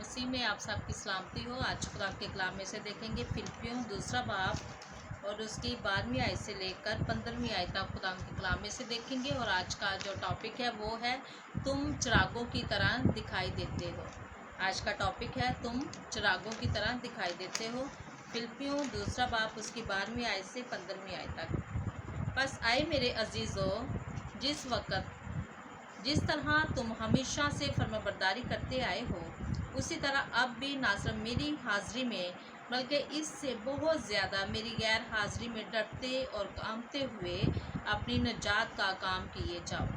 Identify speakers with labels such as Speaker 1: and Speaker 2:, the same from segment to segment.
Speaker 1: मसीह में आप सबकी सलामती हो। आज खुदा के कलाम में से देखेंगे फिलिप्पियों दूसरा बाब और उसकी 12वीं आयत से लेकर 15वीं आयत तक खुदा के कलाम में से देखेंगे। और आज का जो टॉपिक है वो है तुम चिरागों की तरह दिखाई देते हो। आज का टॉपिक है तुम चिरागों की तरह दिखाई देते हो। फिलिप्पियों दूसरा बाब उसकी 12वीं आयत से 15वीं आयत तक। बस आए मेरे अजीज़ों, जिस तरह तुम हमेशा से फर्माबरदारी करते आए हो, उसी तरह अब भी ना सिर्फ मेरी हाज़िरी में बल्कि इससे बहुत ज़्यादा मेरी गैर हाज़िरी में डरते और कांपते हुए अपनी निजात का काम किए जाओ।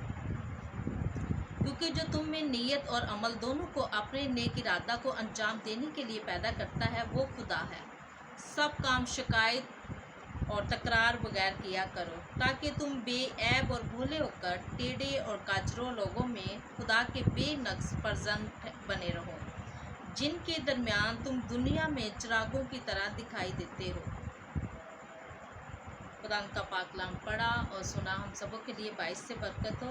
Speaker 1: क्योंकि जो तुम में नीयत और अमल दोनों को अपने नेक इरादा को अंजाम देने के लिए पैदा करता है वो खुदा है। सब काम शिकायत और तकरार बगैर किया करो, ताकि तुम बेऐब और भोले होकर टेढ़े और काचरों लोगों में खुदा के बेनक्स फर्जंद बने रहो, जिनके दरमियान तुम दुनिया में चिरागों की तरह दिखाई देते हो। खुदा का पाक कलाम पढ़ा और सुना हम सबों के लिए बाइस से बरकत हो।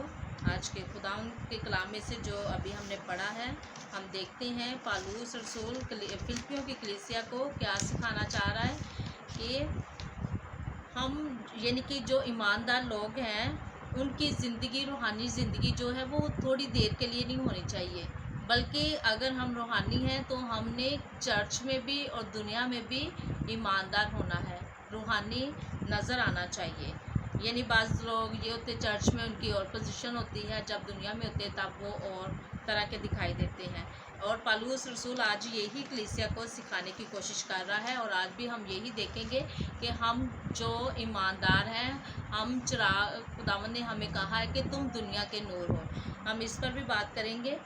Speaker 1: आज के खुदा के कलाम में से जो अभी हमने पढ़ा है, हम देखते हैं पौलुस रसूल फिलिप्पियों की कलीसिया को क्या सिखाना चाह रहा है कि हम यानी कि जो ईमानदार लोग हैं उनकी ज़िंदगी, रूहानी ज़िंदगी जो है वो थोड़ी देर के लिए नहीं होनी चाहिए, बल्कि अगर हम रूहानी हैं तो हमने चर्च में भी और दुनिया में भी ईमानदार होना है, रूहानी नज़र आना चाहिए। यानी बाज़ लोग ये होते चर्च में उनकी और पोजीशन होती है, जब दुनिया में होते तब वो और तरह के दिखाई देते हैं। और पौलुस रसूल आज यही कलीसिया को सिखाने की कोशिश कर रहा है। और आज भी हम यही देखेंगे कि हम जो ईमानदार हैं, हम चिराग, खुदावंद ने हमें कहा है कि तुम दुनिया के नूर हो। हम इस पर भी बात करेंगे,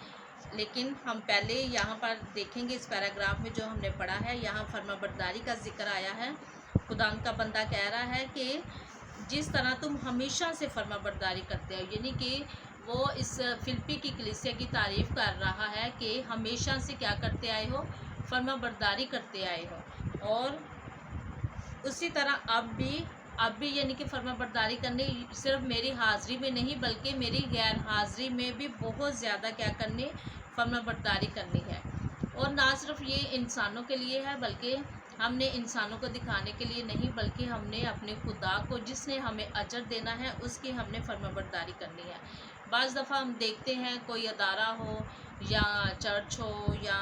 Speaker 1: लेकिन हम पहले यहाँ पर देखेंगे इस पैराग्राफ में जो हमने पढ़ा है, यहाँ फर्माबरदारी का जिक्र आया है। खुदावंद का बंदा कह रहा है कि जिस तरह तुम हमेशा से फर्माबरदारी करते हो, यानी कि वो इस फिलिप्पी की कलीसिया की तारीफ़ कर रहा है कि हमेशा से क्या करते आए हो, फर्माबरदारी करते आए हो। और उसी तरह अब भी यानी कि फर्माबरदारी करने सिर्फ मेरी हाज़िरी में नहीं बल्कि मेरी गैर हाज़िरी में भी बहुत ज़्यादा क्या करने, फर्माबरदारी करनी है। और ना सिर्फ ये इंसानों के लिए है, बल्कि हमने इंसानों को दिखाने के लिए नहीं, बल्कि हमने अपने खुदा को जिसने हमें अजर देना है उसकी हमने फर्माबरदारी करनी है। बाज़ दफ़ा हम देखते हैं कोई अदारा हो या चर्च हो या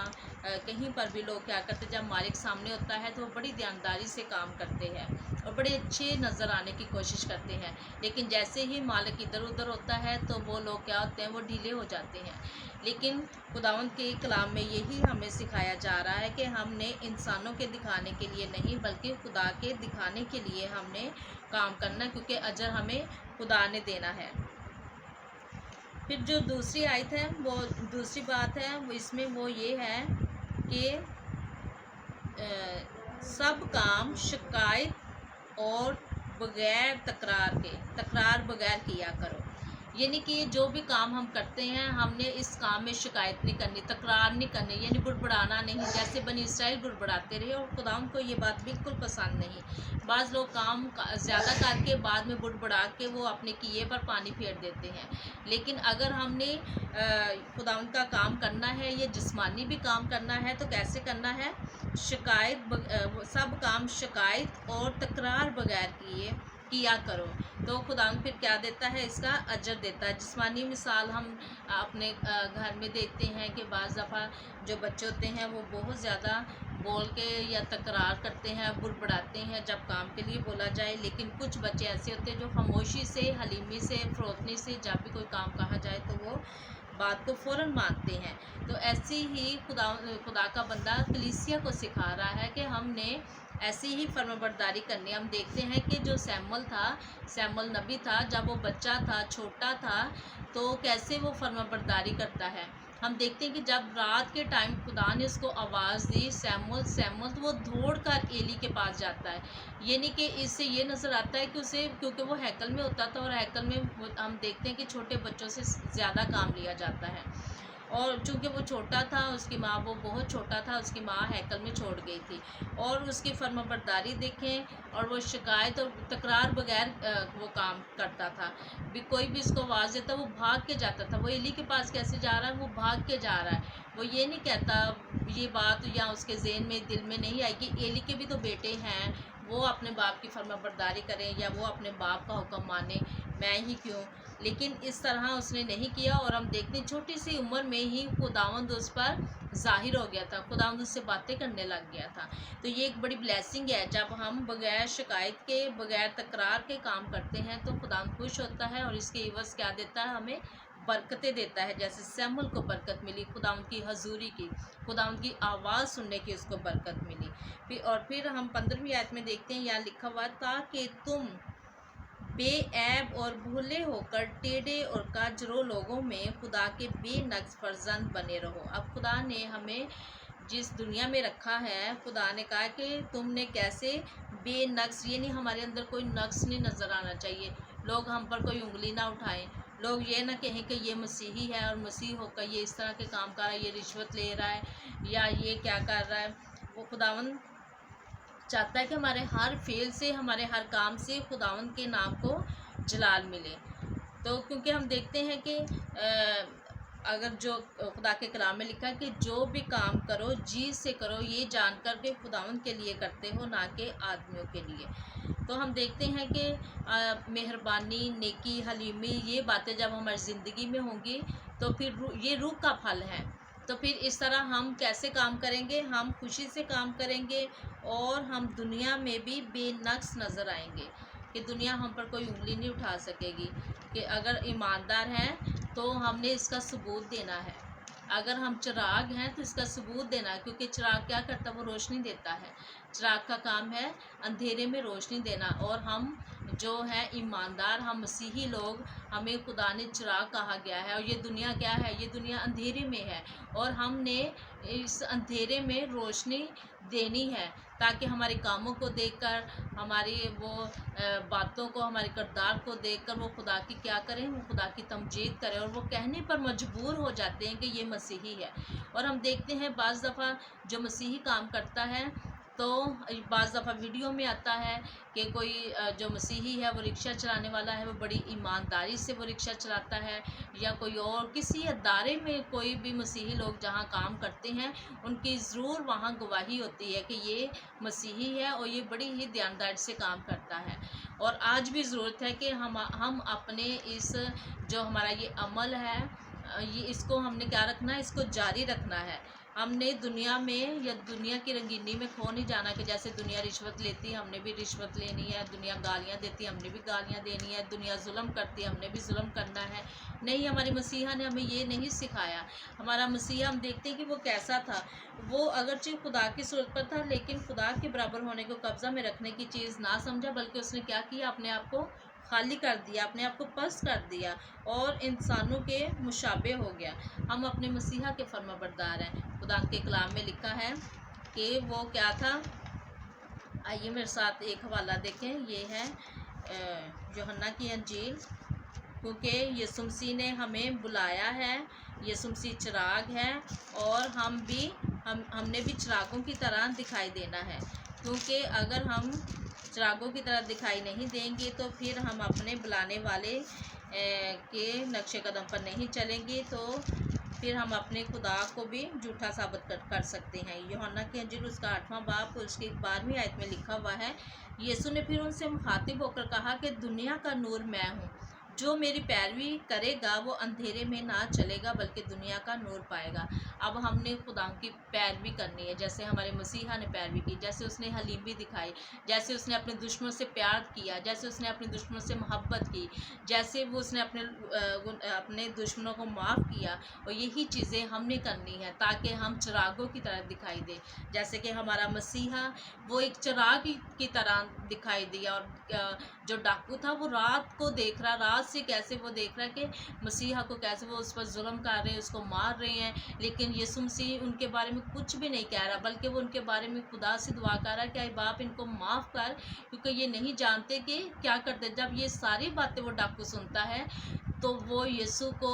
Speaker 1: कहीं पर भी लोग क्या करते, जब मालिक सामने होता है तो वो बड़ी ध्यानदारी से काम करते हैं और बड़े अच्छे नज़र आने की कोशिश करते हैं। लेकिन जैसे ही मालिक इधर उधर होता है तो वो लोग क्या होते हैं, वो ढीले हो जाते हैं। लेकिन खुदावंद के कलाम में यही हमें सिखाया जा रहा है कि हमने इंसानों के दिखाने के लिए नहीं बल्कि खुदा के दिखाने के लिए हमने काम करना, क्योंकि अजर हमें खुदा ने देना है। फिर जो दूसरी आयत है, वो दूसरी बात है वो इसमें वो ये है कि सब काम शिकायत और तकरार बगैर किया करो। यानी कि जो भी काम हम करते हैं हमने इस काम में शिकायत नहीं करनी, तकरार नहीं करनी, यानी बुड़बुड़ाना नहीं, जैसे बनी इसराइल बुड़बुड़ाते रहे। और खुदाम को ये बात बिल्कुल पसंद नहीं। बाज़ लोग काम ज़्यादा करके बाद में बुड़बुड़ा के वो अपने किए पर पानी फेर देते हैं। लेकिन अगर हमने खुदाम का काम करना है, ये जिस्मानी भी काम करना है, तो कैसे करना है, सब काम शिकायत और तकरार बगैर किया करो। तो खुदा फिर क्या देता है, इसका अजर देता है। जिस्मानी मिसाल हम अपने घर में देखते हैं कि बाज़ दफ़ा जो बच्चे होते हैं वो बहुत ज़्यादा बोल के या तकरार करते हैं, बुड़बुड़ाते हैं जब काम के लिए बोला जाए। लेकिन कुछ बच्चे ऐसे होते हैं जो खामोशी से, हलीमी से, फ़रोतनी से जब भी कोई काम कहा जाए तो वो बात को फ़ौरन मानते हैं। तो ऐसे ही खुदा का बंदा कलीसिया को सिखा रहा है कि हमने ऐसी ही फर्माबरदारी करनी। हम देखते हैं कि जो सैमुअल नबी था, जब वो बच्चा था, छोटा था, तो कैसे वो फर्माबरदारी करता है। हम देखते हैं कि जब रात के टाइम खुदा ने उसको आवाज़ दी, सैमुअल सैमुअल, तो वो दौड़ कर एली के पास जाता है। यानी कि इससे ये नज़र आता है कि उसे, क्योंकि वो हैकल में होता था और हैकल में हम देखते हैं कि छोटे बच्चों से ज़्यादा काम लिया जाता है। और चूँकि वो छोटा था, उसकी माँ, वो बहुत छोटा था, उसकी माँ हैकल में छोड़ गई थी। और उसकी फर्माबरदारी देखें, और वो शिकायत और तकरार बगैर वो काम करता था। भी कोई भी उसको आवाज़ देता, वो भाग के जाता था। वो एली के पास कैसे जा रहा है, वो भाग के जा रहा है। वो ये नहीं कहता, ये बात या उसके ज़हन में, दिल में नहीं आई कि एली के भी तो बेटे हैं, वो अपने बाप की फर्माबरदारी करें या वो अपने बाप का हुक्म माने, मैं ही क्यों। लेकिन इस तरह उसने नहीं किया, और हम देखते हैं छोटी सी उम्र में ही खुदावंद उस पर ज़ाहिर हो गया था, खुदावंद उससे बातें करने लग गया था। तो ये एक बड़ी ब्लेसिंग है, जब हम बगैर शिकायत के, बगैर तकरार के काम करते हैं तो खुदावंद खुश होता है, और इसके इवज़ क्या देता है, हमें बरकतें देता है। जैसे सैमुअल को बरकत मिली खुदावंद की हजूरी की, खुदावंद की आवाज़ सुनने की उसको बरकत मिली। और फिर हम 15वीं आयत में देखते हैं, यहाँ लिखा हुआ, ताकि तुम बेऐब और भूले होकर टेढ़े और काजरों लोगों में खुदा के बेनक्स फर्जंद बने रहो। अब खुदा ने हमें जिस दुनिया में रखा है, खुदा ने कहा कि तुमने कैसे बेनक्स, ये नहीं हमारे अंदर कोई नक्स नहीं नज़र आना चाहिए, लोग हम पर कोई उंगली ना उठाएं, लोग ये ना कहें कि ये मसीही है और मसीह होकर ये इस तरह के काम कर रहा है, ये रिश्वत ले रहा है या ये क्या कर रहा है। वो खुदावन चाहता है कि हमारे हर फेल से, हमारे हर काम से खुदावंद के नाम को जलाल मिले। तो क्योंकि हम देखते हैं कि अगर जो खुदा के कलाम में लिखा है कि जो भी काम करो जी से करो, ये जानकर के खुदावंद के लिए करते हो, ना कि आदमियों के लिए। तो हम देखते हैं कि मेहरबानी, नेकी, हलीमी, ये बातें जब हमारी ज़िंदगी में होंगी तो फिर ये रूह का फल है। तो फिर इस तरह हम कैसे काम करेंगे, हम खुशी से काम करेंगे, और हम दुनिया में भी बेनक्स नज़र आएंगे, कि दुनिया हम पर कोई उंगली नहीं उठा सकेगी। कि अगर ईमानदार हैं तो हमने इसका सबूत देना है, अगर हम चिराग हैं तो इसका सबूत देना है, क्योंकि चिराग क्या करता है, वो रोशनी देता है। चिराग का काम है अंधेरे में रोशनी देना, और हम जो है ईमानदार, हम मसीही लोग, हमें खुदा ने चिराग कहा गया है। और ये दुनिया क्या है, ये दुनिया अंधेरे में है, और हमने इस अंधेरे में रोशनी देनी है, ताकि हमारे कामों को देखकर, हमारी वो बातों को, हमारे किरदार को देखकर वो खुदा की क्या करें, वो खुदा की तमजीद करें, और वो कहने पर मजबूर हो जाते हैं कि ये मसीही है। और हम देखते हैं बाज़ दफ़ा जो मसीही काम करता है, तो बाज़ दफ़ा वीडियो में आता है कि कोई जो मसीही है वो रिक्शा चलाने वाला है, वो बड़ी ईमानदारी से वो रिक्शा चलाता है, या कोई और किसी अदारे में कोई भी मसीही लोग जहाँ काम करते हैं, उनकी ज़रूर वहाँ गवाही होती है कि ये मसीही है और ये बड़ी ही ध्यानदारी से काम करता है। और आज भी ज़रूरत है कि हम अपने इस जो हमारा ये अमल है, ये इसको हमने क्या रखना है, इसको जारी रखना है। हमने दुनिया में या दुनिया की रंगीनी में खो नहीं जाना, कि जैसे दुनिया रिश्वत लेती है हमने भी रिश्वत लेनी है, दुनिया गालियाँ देती है हमने भी गालियाँ देनी है, दुनिया जुल्म करती है हमने भी जुल्म करना है। नहीं, हमारे मसीहा ने हमें ये नहीं सिखाया। हमारा मसीहा, हम देखते हैं कि वो कैसा था। वो अगरचे खुदा की सूरत पर था, लेकिन खुदा के बराबर होने को कब्ज़ा में रखने की चीज़ ना समझा, बल्कि उसने क्या किया, अपने आप को खाली कर दिया, अपने आप को पस्त कर दिया, और इंसानों के मुशाबे हो गया। हम अपने मसीहा के फर्माबरदार हैं। खुदा के कलाम में लिखा है कि वो क्या था। आइए मेरे साथ एक हवाला देखें, ये है यूहन्ना की अंजील। क्योंकि यीशु मसीह ने हमें बुलाया है, यीशु मसीह चिराग है, और हमने भी चिरागों की तरह दिखाई देना है। क्योंकि अगर हम चिरागों की तरह दिखाई नहीं देंगे तो फिर हम अपने बुलाने वाले के नक्शे कदम पर नहीं चलेंगे, तो फिर हम अपने खुदा को भी झूठा साबित कर सकते हैं। यूहन्ना की अंजील उसका 8वां बाब उसकी 12वीं आयत में लिखा हुआ है, यीशु ने फिर उनसे मुखातिब होकर कहा कि दुनिया का नूर मैं हूँ, जो मेरी पैरवी करेगा वो अंधेरे में ना चलेगा बल्कि दुनिया का नूर पाएगा। अब हमने खुदा की पैरवी करनी है, जैसे हमारे मसीहा ने पैरवी की, जैसे उसने हलीमी दिखाई, जैसे उसने अपने दुश्मनों से प्यार किया, जैसे उसने अपने दुश्मनों से मोहब्बत की, जैसे वो उसने अपने दुश्मनों को माफ़ किया। और यही चीज़ें हमने करनी है ताकि हम चिरागों की तरह दिखाई दे। जैसे कि हमारा मसीहा वो एक चिराग की तरह दिखाई दिया, और जो डाकू था वो रात को देख रहा, रात से कैसे वो देख रहा है कि मसीहा को कैसे वो उस पर जुल्म कर रहे हैं, उसको मार रहे हैं, लेकिन यीशु मसीह उनके बारे में कुछ भी नहीं कह रहा, बल्कि वो उनके बारे में खुदा से दुआ कर रहा है कि आई बाप इनको माफ़ कर, क्योंकि ये नहीं जानते कि क्या करते। जब ये सारी बातें वो डाकू सुनता है तो वो यीशु को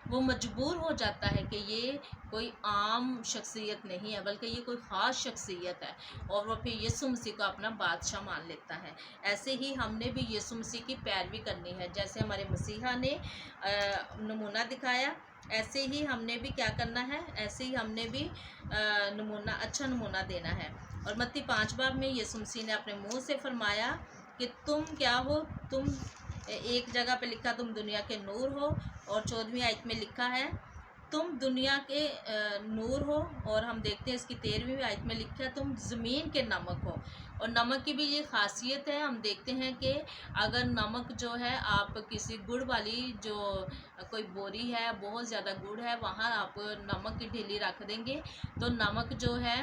Speaker 1: वो मजबूर हो जाता है कि ये कोई आम शख्सियत नहीं है, बल्कि ये कोई ख़ास शख्सियत है, और वो फिर यीशु मसीह को अपना बादशाह मान लेता है। ऐसे ही हमने भी यीशु मसीह की पैरवी करनी है। जैसे हमारे मसीहा ने नमूना दिखाया, ऐसे ही हमने भी क्या करना है, ऐसे ही हमने भी अच्छा नमूना देना है। और मत्ती 5 बाब में यीशु मसीह ने अपने मुँह से फरमाया कि तुम क्या हो, तुम एक जगह पे लिखा तुम दुनिया के नूर हो, और 14वीं आयत में लिखा है तुम दुनिया के नूर हो, और हम देखते हैं इसकी 13वीं आयत में लिखा है तुम ज़मीन के नमक हो। और नमक की भी ये खासियत है, हम देखते हैं कि अगर नमक जो है आप किसी गुड़ वाली जो कोई बोरी है, बहुत ज़्यादा गुड़ है, वहाँ आप नमक की ढेली रख देंगे तो नमक जो है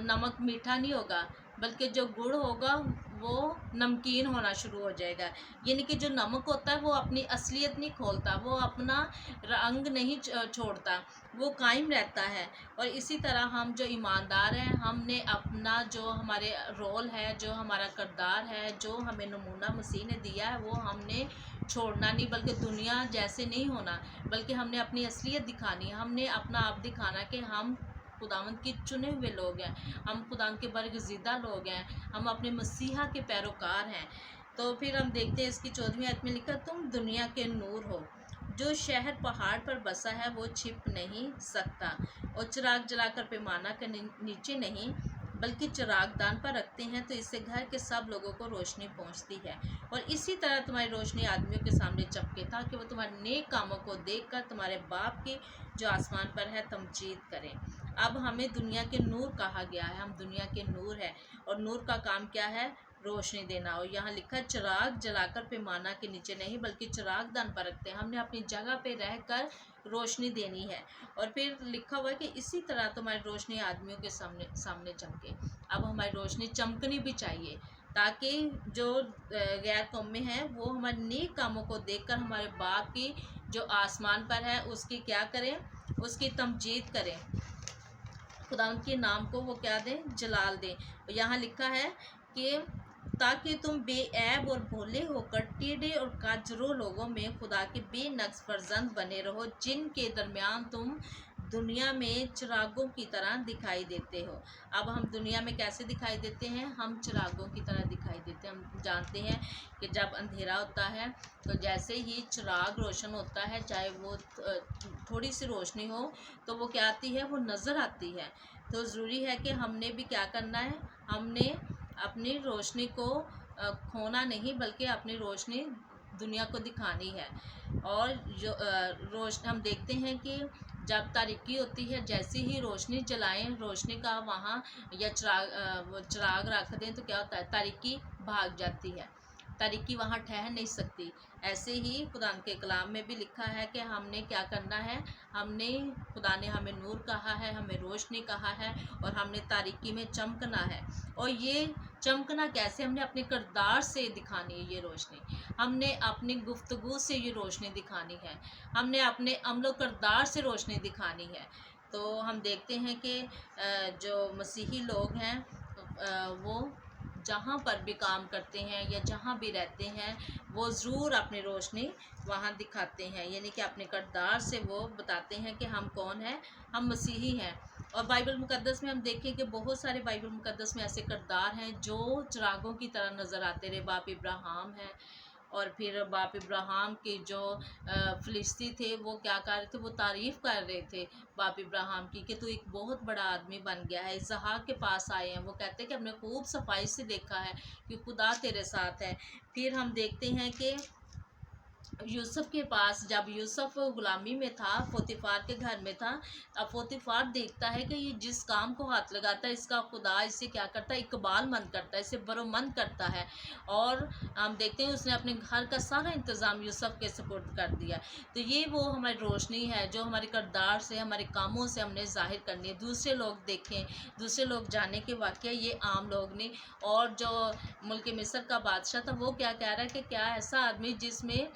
Speaker 1: नमक मीठा नहीं होगा, बल्कि जो गुड़ होगा वो नमकीन होना शुरू हो जाएगा। यानी कि जो नमक होता है वो अपनी असलियत नहीं खोलता, वो अपना रंग नहीं छोड़ता, वो कायम रहता है। और इसी तरह हम जो ईमानदार हैं, हमने अपना जो हमारे रोल है, जो हमारा किरदार है, जो हमें नमूना मसीह ने दिया है, वो हमने छोड़ना नहीं, बल्कि दुनिया जैसे नहीं होना, बल्कि हमने अपनी असलियत दिखानी है। हमने अपना आप दिखाना कि हम खुदावंद के चुने हुए लोग हैं, हम खुदावंद के बरगज़ीदा लोग हैं, हम अपने मसीहा के पैरोकार हैं। तो फिर हम देखते हैं इसकी 14वीं आयत में लिखा तुम दुनिया के नूर हो। जो शहर पहाड़ पर बसा है वो छिप नहीं सकता, और चिराग जलाकर पैमाना के नीचे नहीं, बल्कि चिरागदान पर रखते हैं तो इससे घर के सब लोगों को रोशनी पहुंचती है। और इसी तरह तुम्हारी रोशनी आदमियों के सामने चमके, ताकि वो तुम्हारे नेक कामों को देखकर तुम्हारे बाप की जो आसमान पर है तमजीद करें। अब हमें दुनिया के नूर कहा गया है, हम दुनिया के नूर है, और नूर का काम क्या है, रोशनी देना। और यहाँ लिखा है चिराग जलाकर पैमाना के नीचे नहीं, बल्कि चिराग दान पर रखते हैं, हमने अपनी जगह पे रहकर रोशनी देनी है। और फिर लिखा हुआ है कि इसी तरह तुम्हारी रोशनी आदमियों के सामने चमके। अब हमारी रोशनी चमकनी भी चाहिए, ताकि जो गैर कौमें हैं वो हमारे नेक कामों को देखकर हमारे बाप की जो आसमान पर है उसकी क्या करें, उसकी तमजीद करें, खुदा के नाम को वो क्या दें, जलाल दें। यहाँ लिखा है कि ताकि तुम बेऐब और भोले होकर टेढ़े और काजरों लोगों में खुदा के बेनक्स फर्जंद बने रहो, जिनके दरमियान तुम दुनिया में चिरागों की तरह दिखाई देते हो। अब हम दुनिया में कैसे दिखाई देते हैं, हम चिरागों की तरह दिखाई देते हैं। हम जानते हैं कि जब अंधेरा होता है तो जैसे ही चिराग रोशन होता है, चाहे वो थोड़ी सी रोशनी हो, तो वो क्या आती है, वो नज़र आती है। तो ज़रूरी है कि हमने भी क्या करना है, हमने अपनी रोशनी को खोना नहीं, बल्कि अपनी रोशनी दुनिया को दिखानी है। और जो हम देखते हैं कि जब तारीकी होती है, जैसे ही रोशनी जलाएं, रोशनी का वहाँ या चिराग रख दें तो क्या होता है, तारीकी भाग जाती है, तारीकी वहाँ ठहर नहीं सकती। ऐसे ही खुदा के कलाम में भी लिखा है कि हमने क्या करना है, हमने खुदा ने हमें नूर कहा है, हमें रोशनी कहा है, और हमने तारीकी में चमकना है। और ये चमकना कैसे, हमने अपने किरदार से दिखानी है ये रोशनी, हमने अपनी गुफ्तगू से ये रोशनी दिखानी है, हमने अपने अमलो किरदार से रोशनी दिखानी है। तो हम देखते हैं कि जो मसीही लोग हैं वो जहाँ पर भी काम करते हैं या जहाँ भी रहते हैं, वो ज़रूर अपनी रोशनी वहाँ दिखाते हैं, यानी कि अपने किरदार से वो बताते हैं कि हम कौन हैं, हम मसीही हैं। और बाइबल मुकद्दस में हम देखें कि बहुत सारे बाइबल मुकद्दस में ऐसे किरदार हैं जो चिरागों की तरह नज़र आते रहे। बाप इब्राहिम है, और फिर बाप इब्राहिम के जो फ़िलिस्ती थे वो क्या कर रहे थे, वो तारीफ़ कर रहे थे बाप इब्राहिम की कि तू एक बहुत बड़ा आदमी बन गया है। इसहाक के पास आए हैं, वो कहते हैं कि हमने खूब सफाई से देखा है कि खुदा तेरे साथ है। फिर हम देखते हैं कि यूसुफ के पास, जब यूसुफ गुलामी में था, पोतीफार के घर में था, अब पोतीफार देखता है कि ये जिस काम को हाथ लगाता है इसका खुदा इसे क्या करता है, इकबाल मंद करता है, इसे बरोमंद करता है। और हम देखते हैं उसने अपने घर का सारा इंतज़ाम यूसुफ के सपुर्द कर दिया। तो ये वो हमारी रोशनी है जो हमारे किरदार से, हमारे कामों से हमने ज़ाहिर करनी है, दूसरे लोग देखें, दूसरे लोग जाने के वाक़या ये आम लोग नहीं। और जो मुल्क मिस्र का बादशाह था वो क्या कह रहा है कि क्या ऐसा आदमी जिसमें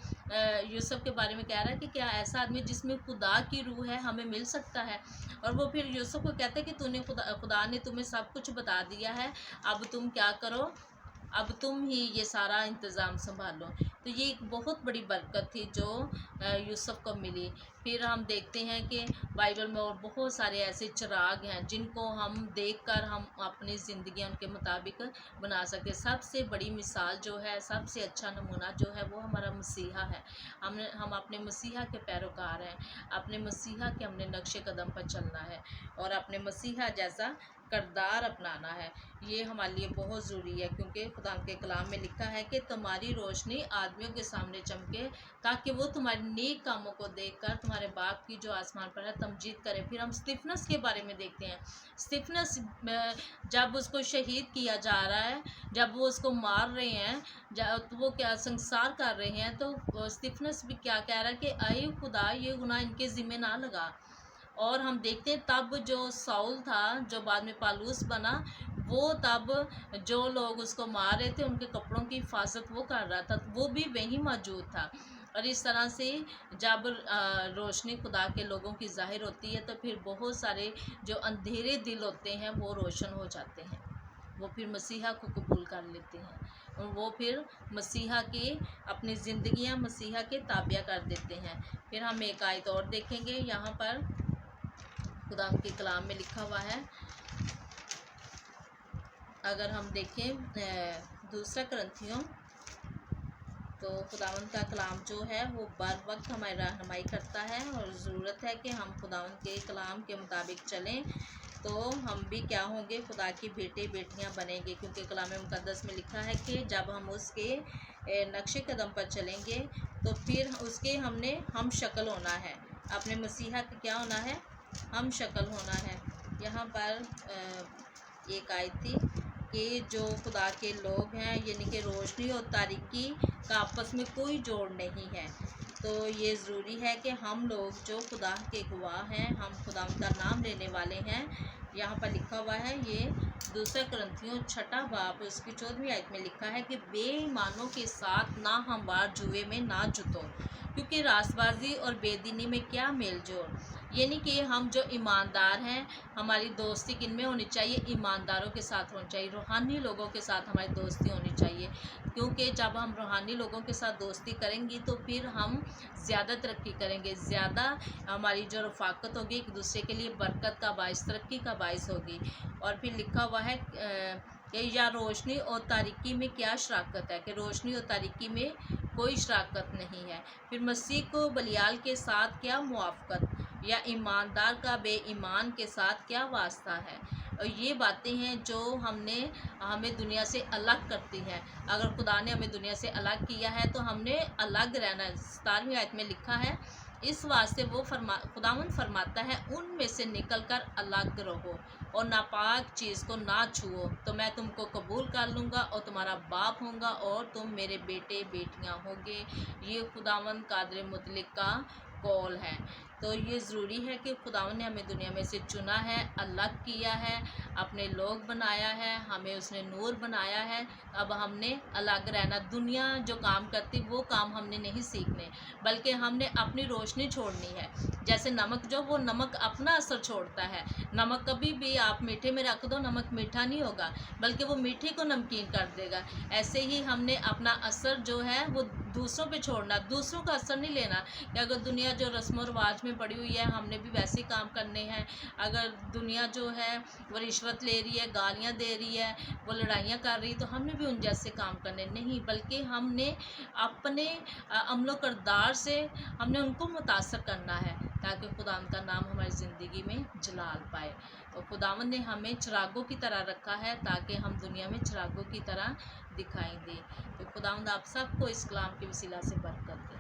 Speaker 1: यूसुफ के बारे में कह रहा है कि क्या ऐसा आदमी जिसमें खुदा की रूह है हमें मिल सकता है। और वो फिर यूसुफ को कहते हैं कि खुदा ने तुम्हें सब कुछ बता दिया है, अब तुम क्या करो, अब तुम ही ये सारा इंतज़ाम संभालो। तो ये एक बहुत बड़ी बरकत थी जो यूसुफ को मिली। फिर हम देखते हैं कि बाइबल में और बहुत सारे ऐसे चिराग हैं जिनको हम देखकर हम अपनी ज़िंदगी उनके मुताबिक बना सकते हैं। सबसे बड़ी मिसाल जो है, सबसे अच्छा नमूना जो है वो हमारा मसीहा है। हम अपने मसीहा के पैरोकार हैं। अपने मसीहा के हमने नक्शे कदम पर चलना है और अपने मसीहा जैसा किरदार अपनाना है। ये हमारे लिए बहुत ज़रूरी है, क्योंकि खुदा के कलाम में लिखा है कि तुम्हारी रोशनी आदमियों के सामने चमके ताकि वो तुम्हारे नेक कामों को देखकर तुम्हारे बाप की जो आसमान पर है तमजीद करे। फिर हम स्तिफनस के बारे में देखते हैं। स्तिफनस जब उसको शहीद किया जा रहा है, जब वो उसको मार रहे हैं, तो वो क्या संसार कर रहे हैं, तो स्तिफनस भी क्या कह रहा है कि आए खुदा, ये गुनाह इनके ज़िम्मे ना लगा। और हम देखते हैं तब जो साउल था, जो बाद में पालूस बना, वो तब जो लोग उसको मार रहे थे उनके कपड़ों की हिफाजत वो कर रहा था, वो भी वहीं मौजूद था। और इस तरह से जब रोशनी खुदा के लोगों की ज़ाहिर होती है तो फिर बहुत सारे जो अंधेरे दिल होते हैं वो रोशन हो जाते हैं, वो फिर मसीहा को कबूल कर लेते हैं और वो फिर मसीहा की अपनी ज़िंदगियां मसीहा के ताबिया कर देते हैं। फिर हम एक आयत और देखेंगे, यहाँ पर खुदा के कलाम में लिखा हुआ है। अगर हम देखें दूसरा करंथियों, तो खुदावंद का कलाम जो है वो बर वक्त हमारी रहनुमाई करता है और ज़रूरत है कि हम खुदावंद के कलाम के मुताबिक चलें, तो हम भी क्या होंगे, खुदा की बेटे बेटियां बनेंगे। क्योंकि कलाम मुक़द्दस में लिखा है कि जब हम उसके नक्शे कदम पर चलेंगे तो फिर उसके हम शक्ल होना है, अपने मसीहा के क्या होना है, हम शक्ल होना है। यहाँ पर एक आयत थी कि जो खुदा के लोग हैं, यानी कि रोशनी और तारीकी का आपस में कोई जोड़ नहीं है। तो ये ज़रूरी है कि हम लोग जो खुदा के गवाह हैं, हम खुदा का नाम लेने वाले हैं। यहाँ पर लिखा हुआ है, ये दूसरा करंथियों 6 बाब उसकी 14वीं आयत में लिखा है कि बेईमानों के साथ ना हमवार जुए में ना जुतो, क्योंकि रासबाजी और बेदीनी में क्या मेल जोड़। यानी कि हम जो ईमानदार हैं, हमारी दोस्ती किन में होनी चाहिए, ईमानदारों के साथ होनी चाहिए, रूहानी लोगों के साथ हमारी दोस्ती होनी चाहिए। क्योंकि जब हम रूहानी लोगों के साथ दोस्ती करेंगी तो फिर हम ज़्यादा तरक्की करेंगे, ज़्यादा हमारी जो रफ़ाकत होगी एक दूसरे के लिए बरकत का बाइस, तरक्की का बाइस होगी। और फिर लिखा हुआ है कि या रोशनी और तारीकी में क्या शराकत है, कि रोशनी और तारीकी में कोई शराकत नहीं है। फिर मसीह को बलियाल के साथ क्या मुआफ़कत, या ईमानदार का बेईमान के साथ क्या वास्ता है। और ये बातें हैं जो हमें दुनिया से अलग करती हैं। अगर खुदा ने हमें दुनिया से अलग किया है तो हमने अलग रहना है। 17वीं आयत में लिखा है, इस वास्ते वो खुदावंद फरमाता है, उनमें से निकल कर अलग रहो और नापाक चीज़ को ना छुओ, तो मैं तुमको कबूल कर लूँगा और तुम्हारा बाप होऊंगा और तुम मेरे बेटे बेटियां होगे। ये खुदावंद कादिर मुतलक का कौल है। तो ये ज़रूरी है कि खुदावंद ने हमें दुनिया में से चुना है, अलग किया है, अपने लोग बनाया है, हमें उसने नूर बनाया है। अब हमने अलग रहना, दुनिया जो काम करती वो काम हमने नहीं सीखने, बल्कि हमने अपनी रोशनी छोड़नी है। जैसे नमक, जो वो नमक अपना असर छोड़ता है, नमक कभी भी आप मीठे में रख दो, नमक मीठा नहीं होगा, बल्कि वो मीठे को नमकीन कर देगा। ऐसे ही हमने अपना असर जो है वो दूसरों पे छोड़ना, दूसरों का असर नहीं लेना कि अगर दुनिया जो रस्म व रिवाज में पड़ी हुई है हमने भी वैसे ही काम करने हैं। अगर दुनिया जो है वो रिश्वत ले रही है, गालियाँ दे रही है, वो लड़ाइयाँ कर रही है, तो हमने भी उन जैसे काम करने नहीं, बल्कि हमने अपने अमलो किरदार से हमने उनको मुतासर करना है ताकि खुदावंद का नाम हमारी ज़िंदगी में जलाल पाए। और खुदावंद ने हमें चिरागों की तरह रखा है ताकि हम दुनिया में चिरागों की तरह दिखाई दें। तो खुदावंद आप सबको इस कलाम के वसीला से बरकत दे।